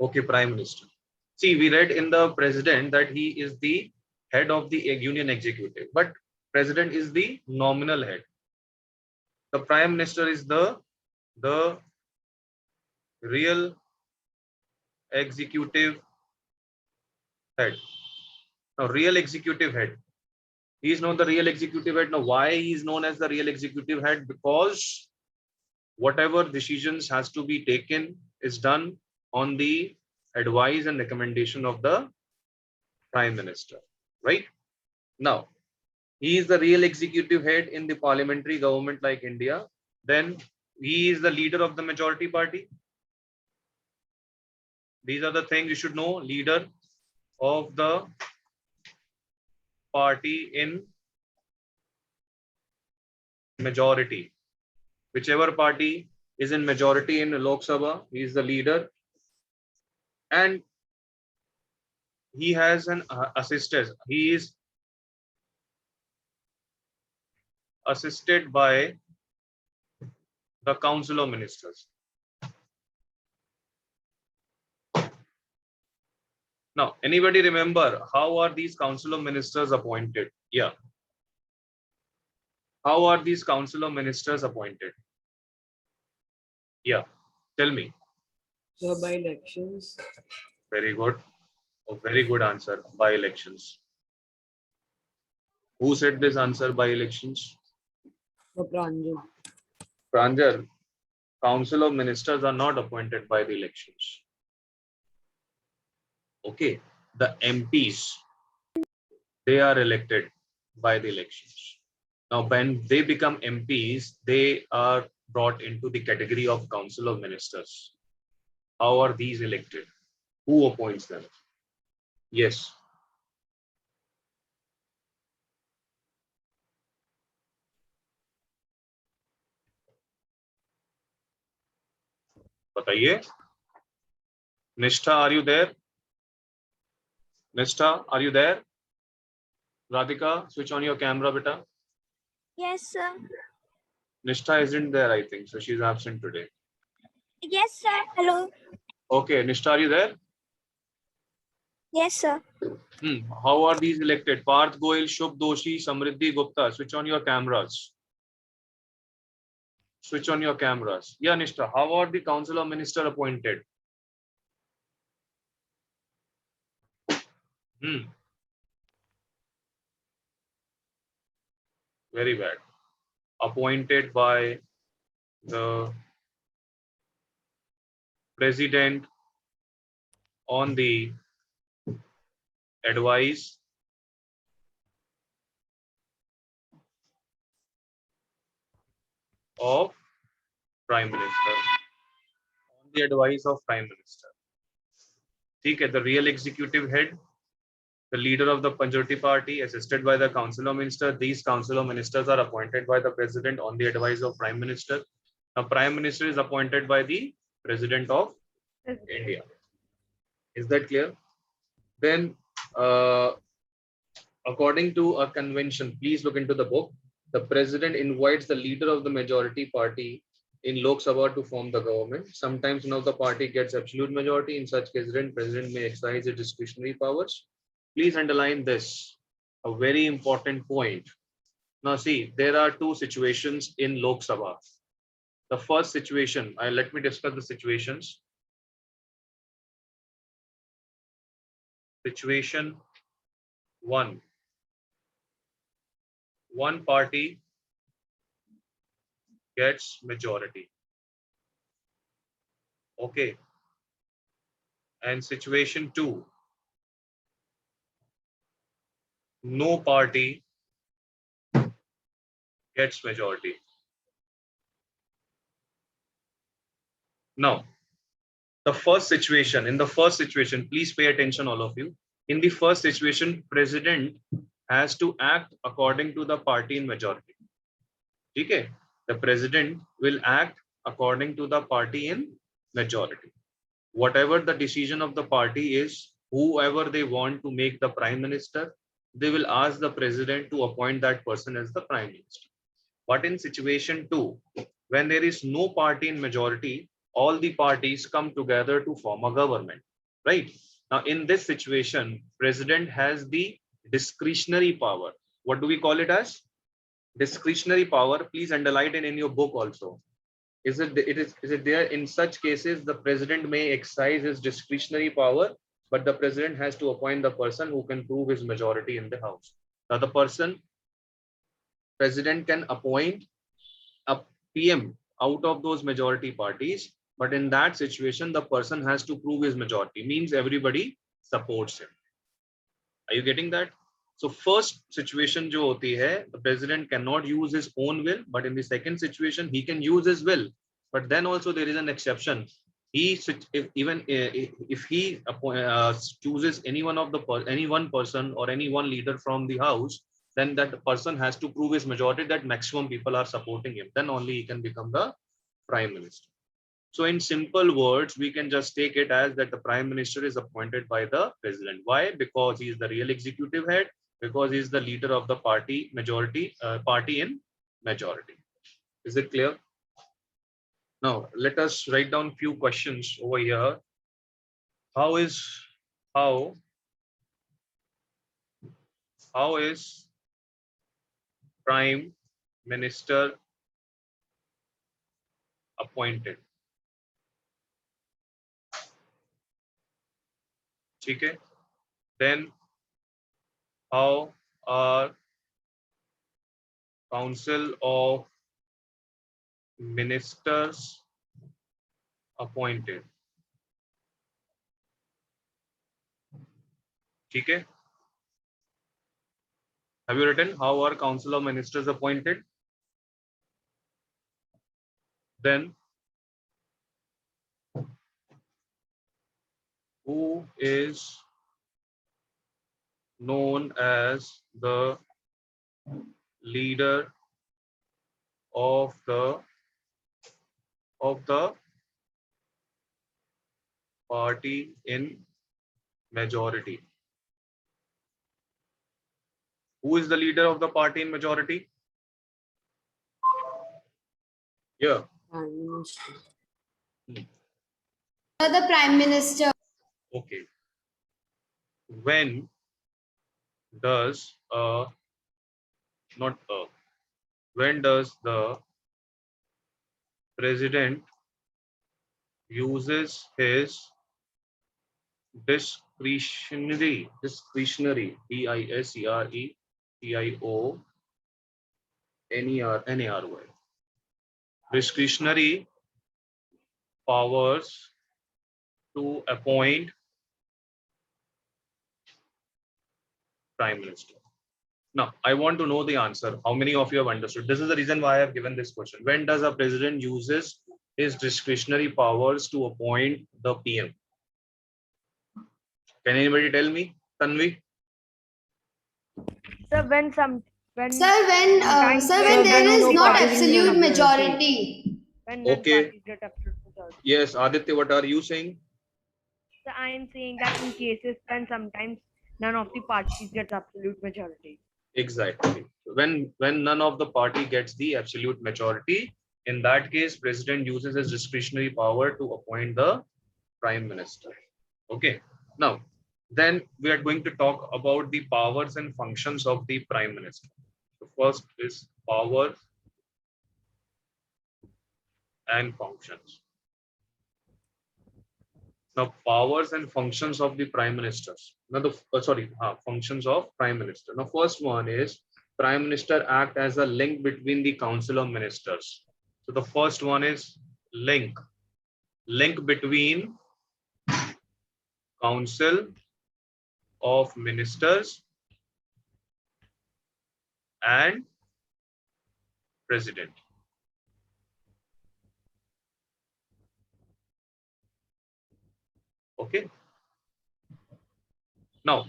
Okay, Prime Minister. See, we read in the President that he is the head of the Union Executive, but President is the nominal head. The Prime Minister is the real executive head. Now, real executive head. He is not the real executive head. Now, why he is known as the real executive head? Because whatever decisions has to be taken is done on the advice and recommendation of the Prime Minister, right? Now, he is the real executive head in the parliamentary government like India. Then he is the leader of the majority party. These are the things you should know. Leader of the party in majority. Whichever party is in majority in Lok Sabha, he is the leader. And he has an assistant. He is assisted by the Council of Ministers. Now, anybody remember how are these Council of Ministers appointed? Yeah. How are these Council of Ministers appointed? Yeah. Tell me. So by elections. Very good. A very good answer. By elections. Who said this answer? By elections? Pranjal. Pranjal, Council of Ministers are not appointed by the elections. Okay. The MPs, they are elected by the elections. Now, when they become MPs, they are brought into the category of Council of Ministers. How are these elected? Who appoints them? Yes. बताइए. Nishtha, are you there? Nishtha, are you there? Radhika, switch on your camera, beta. Yes, sir. Nishtha isn't there, I think, so she's absent today. Yes, sir. Hello. Okay, Nishtha, are you there? Yes, sir. How are these elected? Parth Goyal, Shubh Doshi, Samriddhi Gupta. Switch on your cameras. Switch on your cameras. Yeah, Nishtha, how are the Council of Ministers appointed? Very bad. Appointed by the President on the advice of Prime Minister. On the advice of Prime Minister. Okay, the real executive head, the leader of the majority party, assisted by the Council of Ministers. These Council of Ministers are appointed by the President on the advice of Prime Minister. Now, Prime Minister is appointed by the President of India. Is that clear? Then, according to a convention, please look into the book. The President invites the leader of the majority party in Lok Sabha to form the government. Sometimes one of the party gets absolute majority. In such case, then President may exercise his discretionary powers. Please underline this, a very important point. Now see, there are two situations in Lok Sabha. The first situation, let me discuss the situations. Situation one. One party gets majority. Okay. And situation two. No party gets majority. Now, in the first situation, please pay attention, all of you. In the first situation, President has to act according to the party in majority. Okay? The President will act according to the party in majority. Whatever the decision of the party is, whoever they want to make the Prime Minister, they will ask the President to appoint that person as the Prime Minister. But in situation two, when there is no party in majority, all the parties come together to form a government. right? Now, in this situation, president has the discretionary power. What do we call it as? Discretionary power. Please underline it in your book also. Is it there? In such cases, the president may exercise his discretionary power, but the president has to appoint the person who can prove his majority in the house. Now, the president can appoint a PM out of those majority parties, but in that situation, the person has to prove his majority. Means everybody supports him. Are you getting that? So first situation jo hoti hai, the president cannot use his own will, but in the second situation, he can use his will. But then also there is an exception. If he chooses any one person or any one leader from the house, then that person has to prove his majority that maximum people are supporting him. Then only he can become the prime minister. So in simple words, we can just take it as that the prime minister is appointed by the president. Why? Because he is the real executive head, because he is the leader of the party in majority. Is it clear? Now, let us write down few questions over here. How is prime minister appointed? Okay. Then how are council of ministers appointed? Okay. Have you written how are council of ministers appointed? Then who is known as the leader of the party in majority? Who is the leader of the party in majority? Yeah. Prime Minister. The Prime Minister. Okay. When does when does the president uses his discretionary discretionary discretionary powers to appoint prime minister? Now, I want to know the answer. How many of you have understood? This is the reason why I have given this question. When does a president uses his discretionary powers to appoint the PM? Can anybody tell me? Tanvi? Sir, when Sir, when there is not absolute majority. when Okay. parties get absolute majority. Yes, Aditya, what are you saying? So I am saying that in cases when sometimes none of the parties gets absolute majority. Exactly. When none of the party gets the absolute majority, in that case, president uses his discretionary power to appoint the prime minister. Okay. Now, then we are going to talk about the powers and functions of the prime minister. The first is power and functions. Now, powers and functions of the prime ministers. Now, functions of prime minister. Now, first one is prime minister act as a link between the council of ministers. So the first one is link between council of ministers and president. Okay. Now,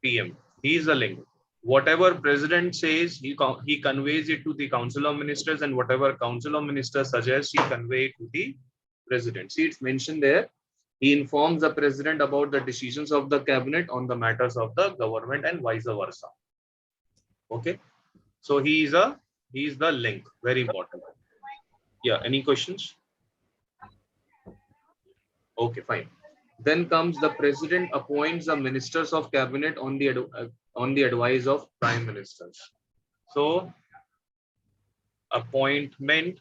PM, he is a link. Whatever president says, he conveys it to the council of ministers, and whatever council of ministers suggests, he convey it to the president. See, it's mentioned there. He informs the president about the decisions of the cabinet on the matters of the government and vice versa. Okay. So he is the link. Very important. Yeah. Any questions? Okay, fine. Then comes the president appoints the ministers of cabinet on the advice of prime ministers. So appointment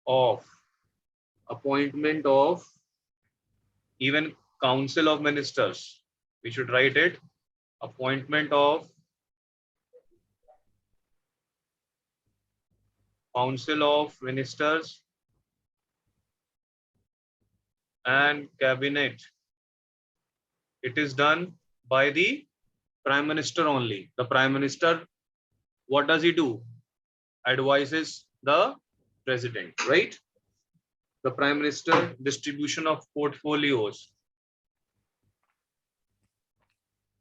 of even council of ministers. We should write it. Appointment of council of ministers and cabinet. It is done by the prime minister only. The prime minister, what does he do? Advises the president, right? The prime minister, distribution of portfolios.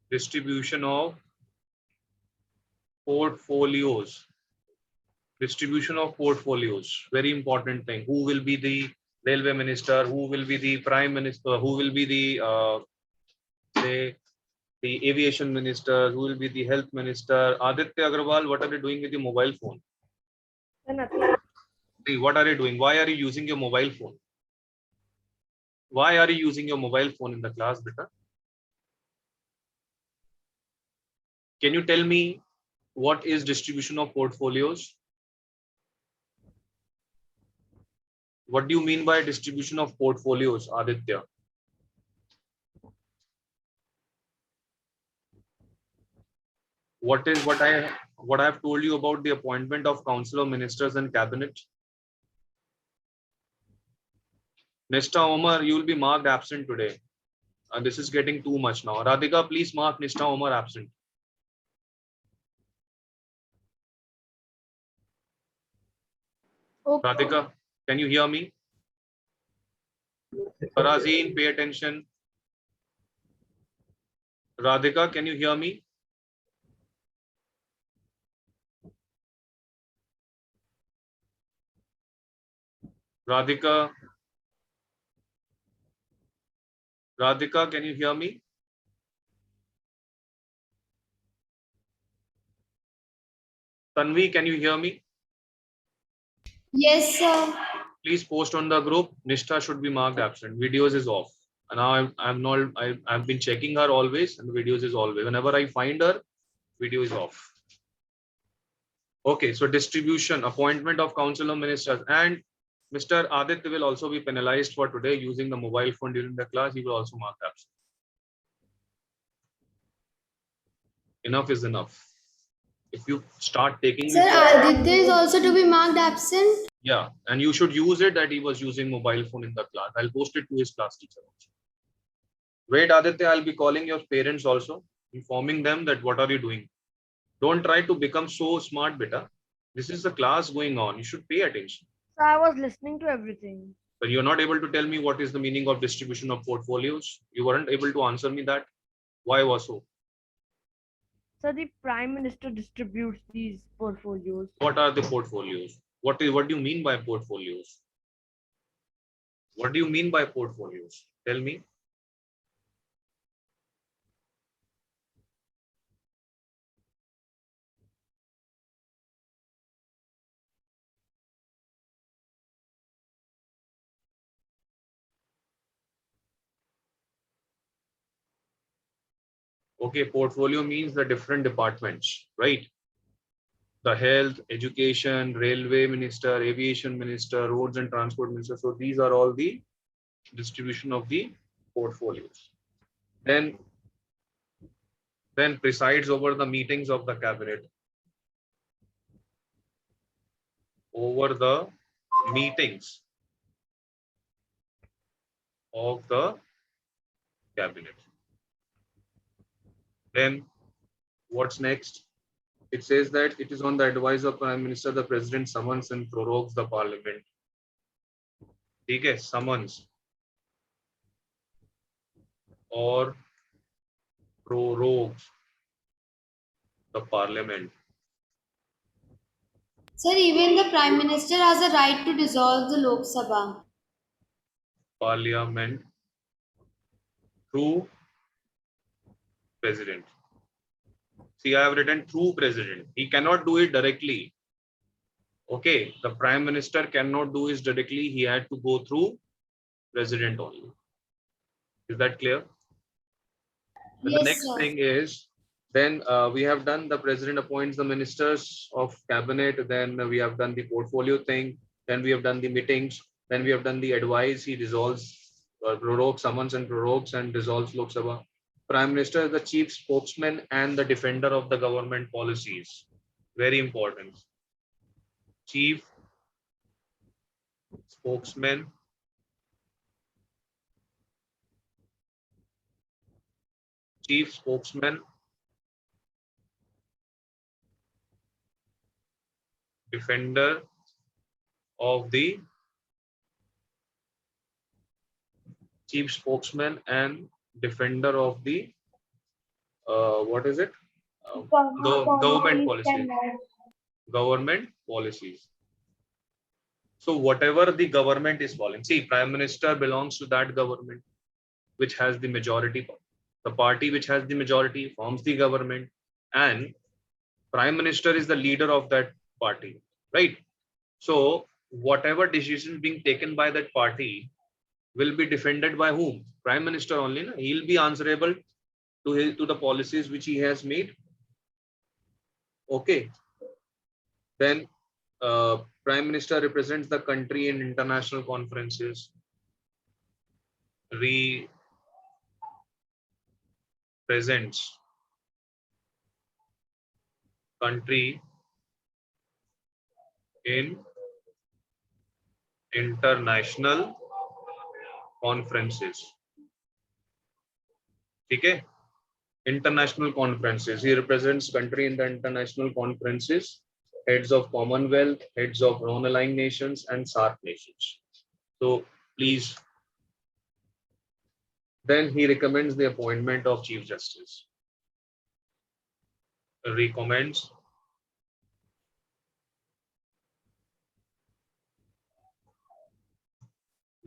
Distribution of portfolios. Distribution of portfolios. Very important thing. Who will be the railway minister? Who will be the prime minister? Who will be the say the aviation minister? Who will be the health minister? Aditya Agrawal, what are you doing with your mobile phone? Nothing. See, what are you doing? Why are you using your mobile phone? Why are you using your mobile phone in the class, beta? Can you tell me what is distribution of portfolios? What do you mean by distribution of portfolios, Aditya? What I have told you about the appointment of council of ministers and cabinet? Nishta Omar, you will be marked absent today. This is getting too much now. Radhika, please mark Nishta Omar absent. Okay. Radhika, can you hear me? Farazeen, pay attention. Radhika, can you hear me? Radhika, can you hear me? Tanvi, can you hear me? Yes, sir. Please post on the group. Nishta should be marked absent. Videos is off. And now I've been checking her always, and videos is always. Whenever I find her, video is off. Okay, so distribution, appointment of council of ministers, and Mr. Aditya will also be penalized for today using the mobile phone during the class. He will also mark absent. Enough is enough. If you start taking Sir, Aditya is also to be marked absent. yeah, and you should use it that he was using mobile phone in the class. I'll post it to his class teacher also. Wait, Aditya, I'll be calling your parents also, informing them that what are you doing. Don't try to become so smart, beta. This is the class going on. You should pay attention. So I was listening to everything. But you're not able to tell me what is the meaning of distribution of portfolios. You weren't able to answer me that. Why was so? So the prime minister distributes these portfolios. What are the portfolios? What do you mean by portfolios? What do you mean by portfolios? Tell me. Okay, portfolio means the different departments, right? The health, education, railway minister, aviation minister, roads and transport minister. So these are all the distribution of the portfolios. Then presides over the meetings of the cabinet. Over the meetings of the cabinet. Then what's next? It says that it is on the advice of Prime Minister, the President summons and prorogues the Parliament. Okay, summons or prorogues the Parliament. Sir, even the Prime Minister has a right to dissolve the Lok Sabha. Parliament through President. See, I have written through President. He cannot do it directly. Okay, the Prime Minister cannot do it directly. He had to go through President only. Is that clear? Then the Yes, next sir. thing is, then we have done the president appoints the ministers of cabinet. Then we have done the portfolio thing. Then we have done the meetings. Then we have done the advice. He dissolves, prorogues, summons and prorogues and dissolves Lok Sabha. Prime Minister is the chief spokesman and the defender of the government policies. Very important. Chief spokesman, chief spokesman, defender of the chief spokesman and defender of the what is it? Government policies. Government policies. So whatever the government is following, see, prime minister belongs to that government which has the majority. The party which has the majority forms the government, and prime minister is the leader of that party, right? So whatever decision being taken by that party will be defended by whom? Prime minister only. No? He'll be answerable to the policies which he has made. Okay. Then prime minister represents the country in international conferences. Represents country in international conferences. Okay. International conferences. He represents country in the international conferences, heads of Commonwealth, heads of non-aligned nations, and SAARC nations. So please. Then he recommends the appointment of Chief Justice. Recommends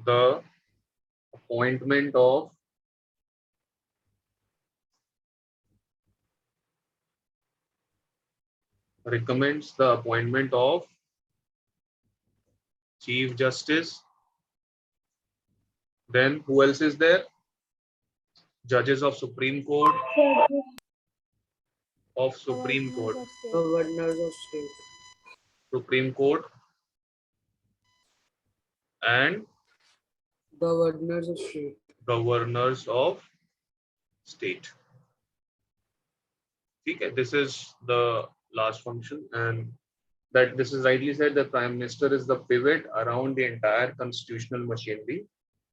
the appointment of Chief Justice. Then who else is there? Judges of Supreme Court. Of Supreme Court. Governors of state. Supreme Court. And Governors of state. governors of state. Okay, this is the last function, and that this is rightly said, the prime minister is the pivot around the entire constitutional machinery.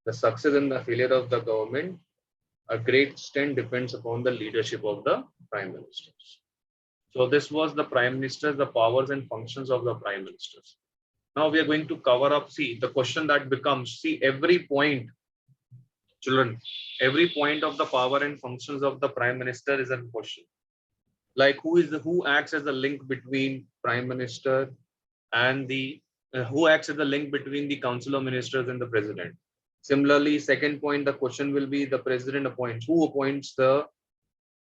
The success and the failure of the government, a great extent, depends upon the leadership of the prime ministers. So this was the prime minister, the powers and functions of the prime ministers. Now we are going to cover up, see, the question that becomes, see, every point, children, every point of the power and functions of the prime minister is a question. Like who acts as the link between prime minister and the who acts as the link between the council of ministers and the president. Similarly, second point, the question will be the president appoints. Who appoints the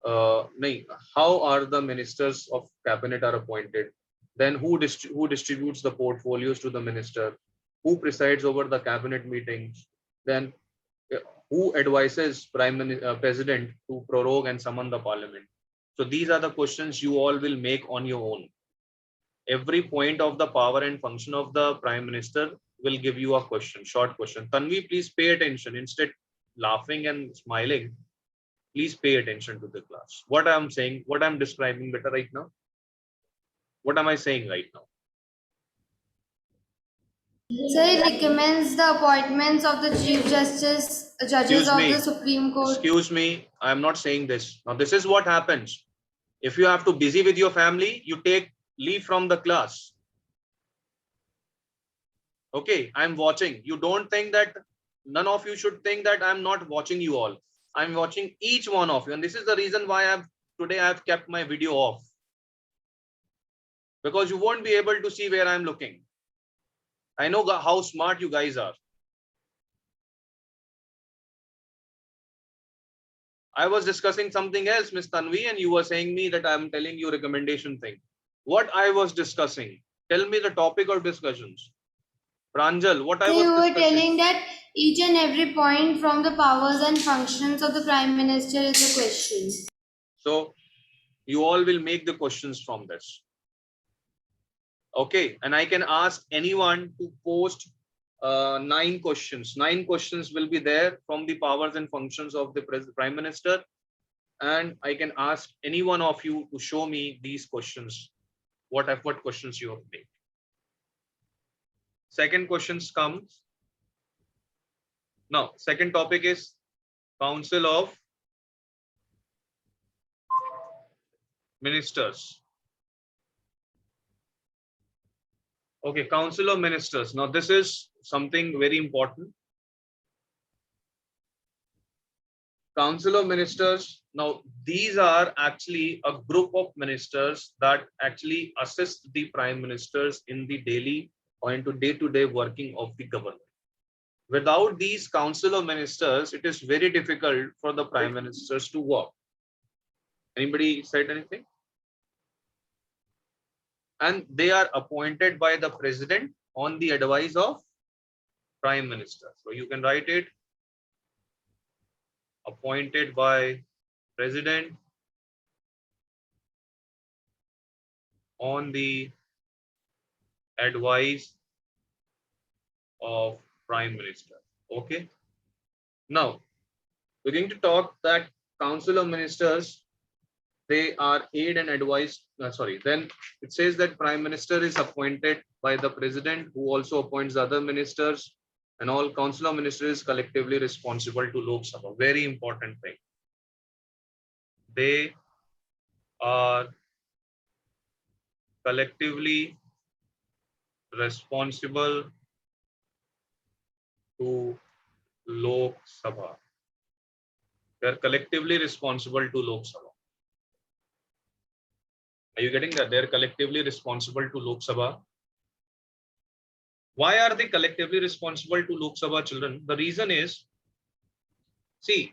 how are the ministers of cabinet are appointed? Then who distributes the portfolios to the minister? Who presides over the cabinet meetings? Then who advises president to prorogue and summon the parliament? So these are the questions you all will make on your own. Every point of the power and function of the prime minister will give you a question, short question. Tanvi, please pay attention. Instead laughing and smiling, please pay attention to the class. What I'm saying, what I'm describing better right now? What am I saying right now? So it recommends the appointments of the Chief Justice, judges of the Supreme Court. Excuse me, I'm not saying this. Now this is what happens. If you have to busy with your family, you take leave from the class. Okay, I'm watching. You don't think that, none of you should think that I'm not watching you all. I'm watching each one of you. And this is the reason why today I've kept my video off. Because you won't be able to see where I'm looking. I know how smart you guys are. I was discussing something else, Miss Tanvi, and you were saying me that I'm telling you recommendation thing. What I was discussing? Tell me the topic of discussions. Pranjal, what I was discussing? You were telling that Each and every point from the powers and functions of the Prime Minister is a question. So you all will make the questions from this. Okay, and I can ask anyone to post 9 questions. 9 questions will be there from the powers and functions of the Prime Minister, and I can ask any one of you to show me these questions. What questions you have made. Second questions comes. Now, second topic is Council of Ministers. Okay, Council of Ministers. Now, this is something very important. Council of Ministers. Now, these are actually a group of ministers that actually assist the prime ministers in the daily or into day-to-day working of the government. Without these Council of Ministers, it is very difficult for the prime ministers to work. Anybody said anything? And they are appointed by the president on the advice of prime minister. So you can write it, appointed by president on the advice of prime minister. Okay. Now we're going to talk that Council of Ministers, they are aid and advice. Then it says that prime minister is appointed by the president, who also appoints other ministers, and all Council of Ministers is collectively responsible to Lok Sabha. Very important thing. They are collectively responsible to Lok Sabha. They are collectively responsible to Lok Sabha. Are you getting that? They are collectively responsible to Lok Sabha. Why are they collectively responsible to Lok Sabha, children? The reason is, see,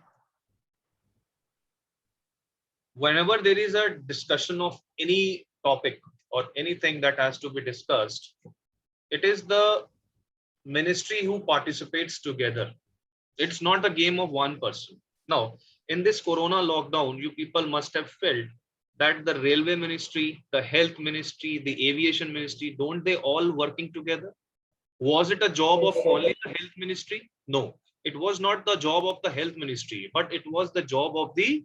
whenever there is a discussion of any topic or anything that has to be discussed, it is the ministry who participates together. It's not a game of one person. Now, in this Corona lockdown, you people must have felt that the railway ministry, the health ministry, the aviation ministry, don't they all working together? Was it a job of only the health ministry? No, it was not the job of the health ministry, but it was the job of the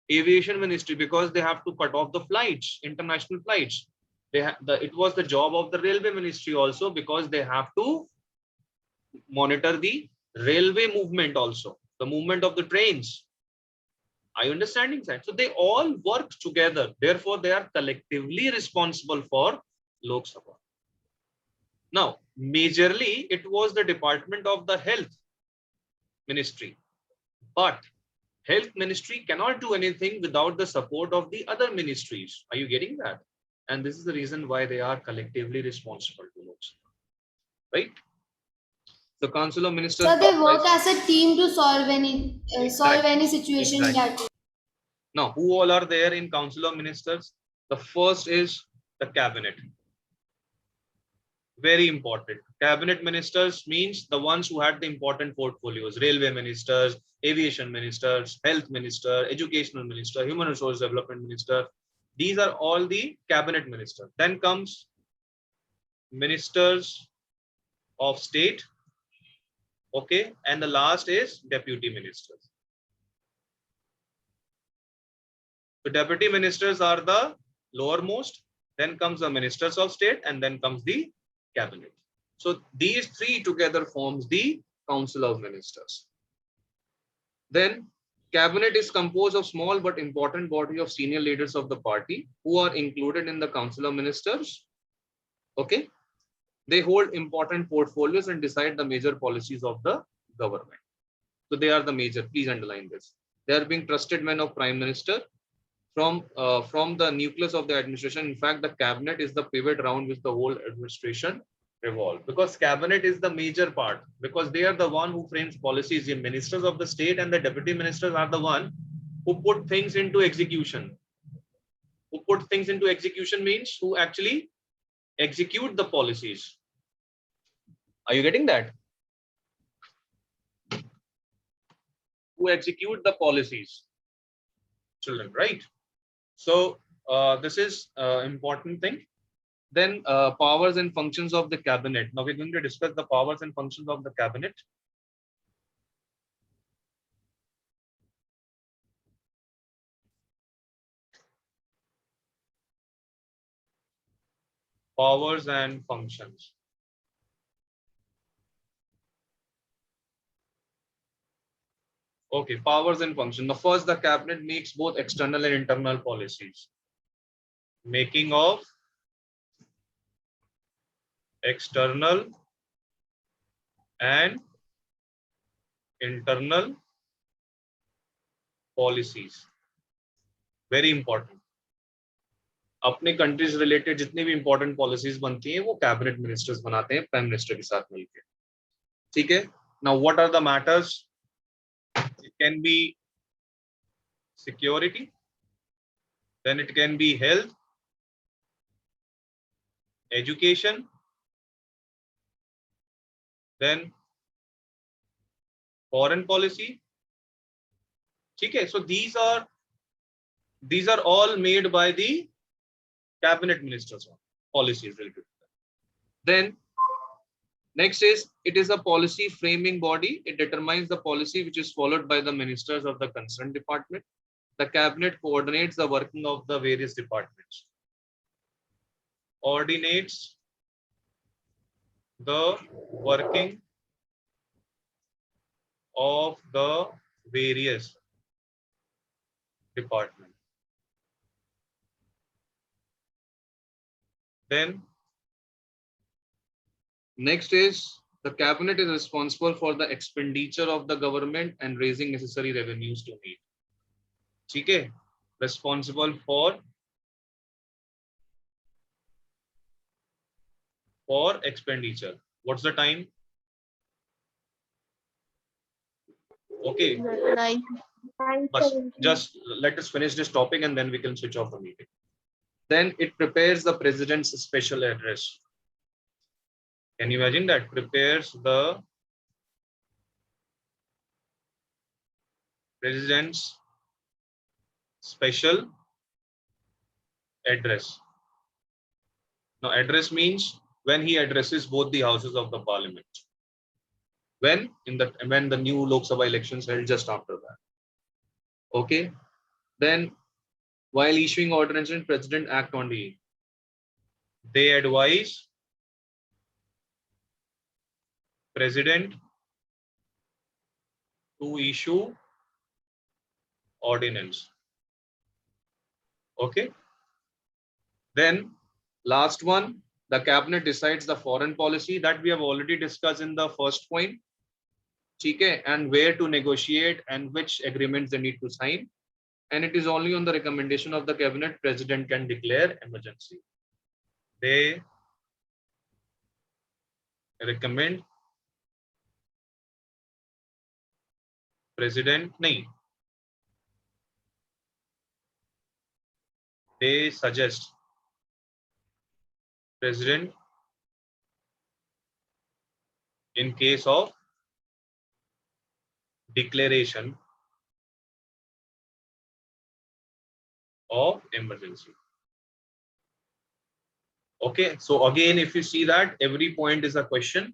aviation ministry, because they have to cut off the flights, international flights. It was the job of the railway ministry also, because they have to monitor the railway movement also, the movement of the trains. Are you understanding that? So they all work together. Therefore, they are collectively responsible for Lok Sabha. Now, majorly, it was the department of the health ministry. But health ministry cannot do anything without the support of the other ministries. Are you getting that? And this is the reason why they are collectively responsible to Lok Sabha. Right? The Council of Ministers. So they work as a team to solve any situation that. Now, who all are there in Council of Ministers? The first is the cabinet. Very important. Cabinet ministers means the ones who had the important portfolios: railway ministers, aviation ministers, health minister, educational minister, human resource development minister. These are all the cabinet ministers. Then comes ministers of state. Okay, and the last is deputy ministers. The deputy ministers are the lowermost, then comes the ministers of state, and then comes the cabinet. So these three together forms the Council of Ministers. Then cabinet is composed of small but important body of senior leaders of the party who are included in the Council of Ministers. Okay. They hold important portfolios and decide the major policies of the government. So they are the major. Please underline this. They are being trusted men of prime minister from the nucleus of the administration. In fact, the cabinet is the pivot around which the whole administration revolves, because cabinet is the major part, because they are the one who frames policies. The ministers of the state and the deputy ministers are the one who put things into execution. Who put things into execution means who actually execute the policies. Are you getting that? who execute the policies, children, right? So this is important thing. Then powers and functions of the cabinet. Now we're going to discuss the powers and functions of the cabinet. Powers and functions. Okay, powers and functions. Now first, the cabinet makes both external and internal policies. Making of external and internal policies. Very important. अपने countries related जितनी भी important policies बनती हैं वो cabinet ministers बनाते हैं prime minister के साथ मिलकर. ठीक है. Now what are the matters? It can be security, then it can be health, education, then foreign policy. ठीक है. So these are all made by the cabinet ministers on policies related to that. Then next is, it is a policy framing body. It determines the policy which is followed by the ministers of the concerned department. The cabinet coordinates the working of the various departments. Coordinates the working of the various departments. Then next is, the cabinet is responsible for the expenditure of the government and raising necessary revenues to meet. ठीक है. Responsible for expenditure. What's the time? Okay. But just let us finish this topic and then we can switch off the meeting. Then it prepares the president's special address. Can you imagine that? Prepares the president's special address. Now address means when he addresses both the houses of the parliament. When the new Lok Sabha elections held just after that. Okay. Then while issuing ordinances, president act on the, they advise president to issue ordinance. Okay. Then last one, the cabinet decides the foreign policy that we have already discussed in the first point. Okay, and where to negotiate and which agreements they need to sign. And it is only on the recommendation of the cabinet president can declare emergency. They recommend president nahi. They suggest president in case of declaration of emergency. Okay, so again, if you see that every point is a question,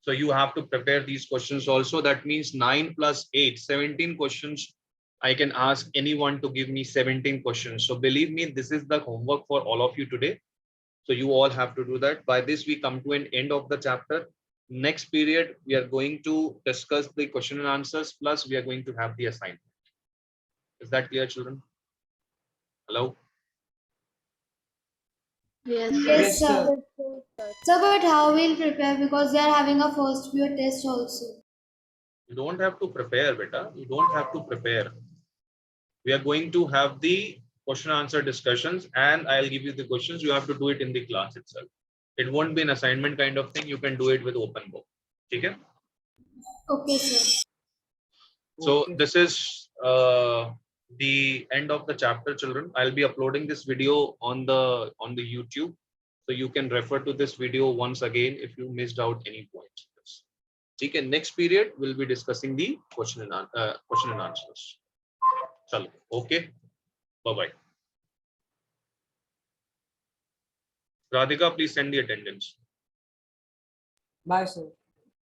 so you have to prepare these questions also. That means 9 plus 8, 17 questions. I can ask anyone to give me 17 questions. So believe me, this is the homework for all of you today. So you all have to do that. By this, we come to an end of the chapter. Next period, we are going to discuss the question and answers, plus we are going to have the assignment. Is that clear, children? Hello? Yes, sir. Sir, but how we'll prepare, because they are having a first period test also. You don't have to prepare, beta. You don't have to prepare. We are going to have the question answer discussions and I'll give you the questions. You have to do it in the class itself. It won't be an assignment kind of thing. You can do it with open book. Okay? Okay, sir. So Okay. this is the end of the chapter, children. I'll be uploading this video on the YouTube. So you can refer to this video once again if you missed out any points. ठीक है, next period will be discussing the question and answers. चलो, okay, bye bye. Radhika, please send the attendance. Bye, sir.